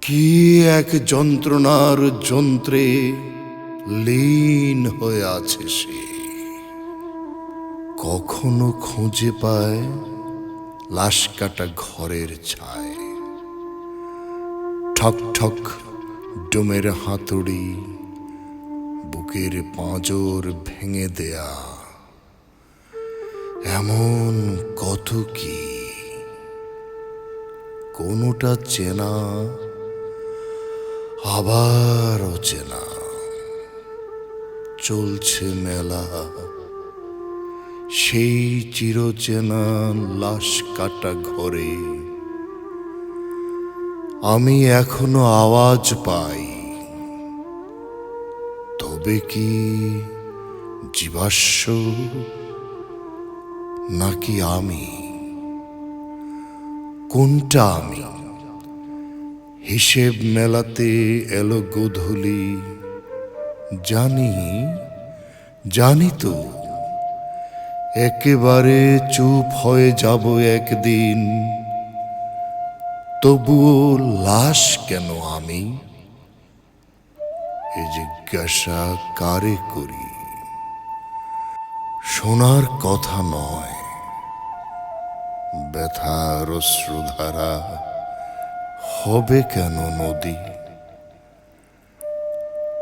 কি এক যন্ত্রণার যন্ত্রে লীন হয়ে আছে সে। কখনো খুঁজে পায় লাশ কাটা ঘরের ছায়, ঠক ঠক ডোমের হাতুড়ি, বুকের পাঁজর ভেঙে দেয়া, এমন কত কি। কোনোটা চেনা আবার অচেনা। চলছে মেলা সেই চিরচেনা লাশ কাটা ঘরে। আমি এখনো আওয়াজ পাই, তবে কি জীবাশ্ম নাকি আমি? কোনটা আমি? হিসেব মেলাতে এলো গোধূলি। জানি তো একেবারে চুপ হয়ে যাব একদিন। তবুও লাশ কেন আমি, এ জিজ্ঞাসা কারে করি? শোনার কথা নয়, ব্যথার অশ্রুধারা হবে কেন নদী?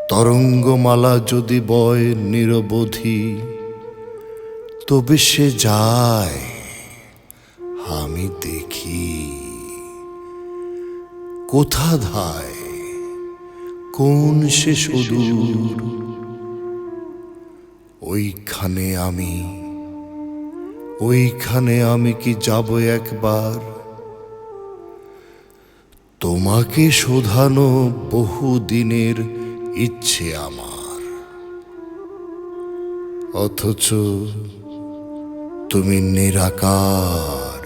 তরঙ্গমালা যদি বয় নিরবধি, তবে সে যায়, আমি দেখি। কোথা ধায়, কোন সে সুদূর, ওইখানে আমি কি যাব একবার? তোমাকে শোধানো বহু দিনের ইচ্ছে আমার, অথচ তুমি নিরাকার।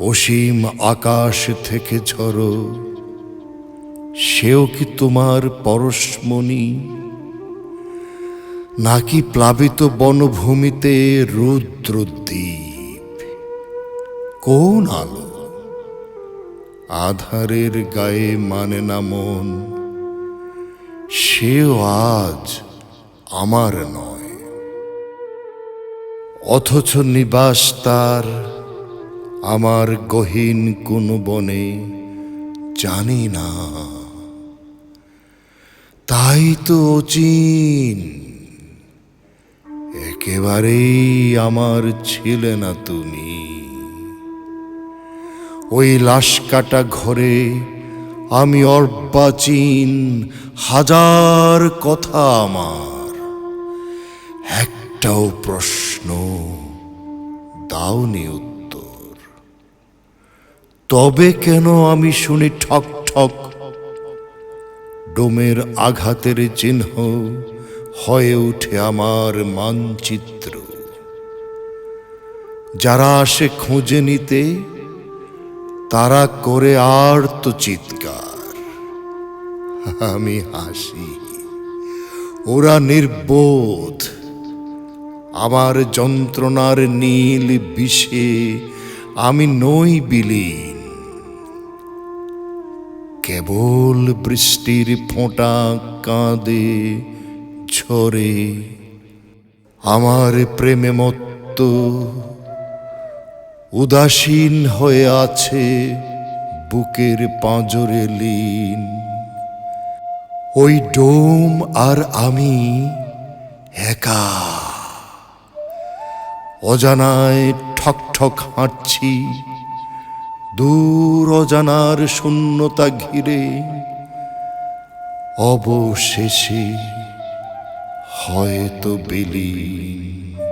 অসীম আকাশ থেকে ঝরো, সেও কি তোমার পরশমণি? নাকি প্লাবিত বনভূমিতে রুদ্রদ্বীপ? কোন আলো আধারের গায়ে মানে না মন, সেও আজ আমার নয়। অথচ নিবাস তার আমার গহীন কোন বনে, জানি না। তাই তো অচিন, একেবারেই আমার ছিলে না তুমি। ওই লাশ কাটা ঘরে আমি অর্বাচীন, হাজার কথা আমার, একটাও প্রশ্ন দাওনি উত্তর। তবে কেন আমি শুনি ঠক ঠক ডোমের আঘাতের চিহ্ন হয়ে উঠে আমার মানচিত্র? যারা আসে খুঁজে নিতে, তারা করে আর তো চিৎকার। আমি হাসি, ওরা নির্বোধ। আমার যন্ত্রণার নীল বিষে আমি নই বিলীন। কেবল বৃষ্টির ফোঁটা কাঁদে ঝরে, আমার প্রেমে মত্ত উদাসীন হয়ে আছে বুকের পাঁজরে লীন। ওই ডোম আর আমি একা, অজানায় ঠক ঠক হাঁটছি দূর অজানার শূন্যতা ঘিরে। অবশেষে হয়তো বিলীন।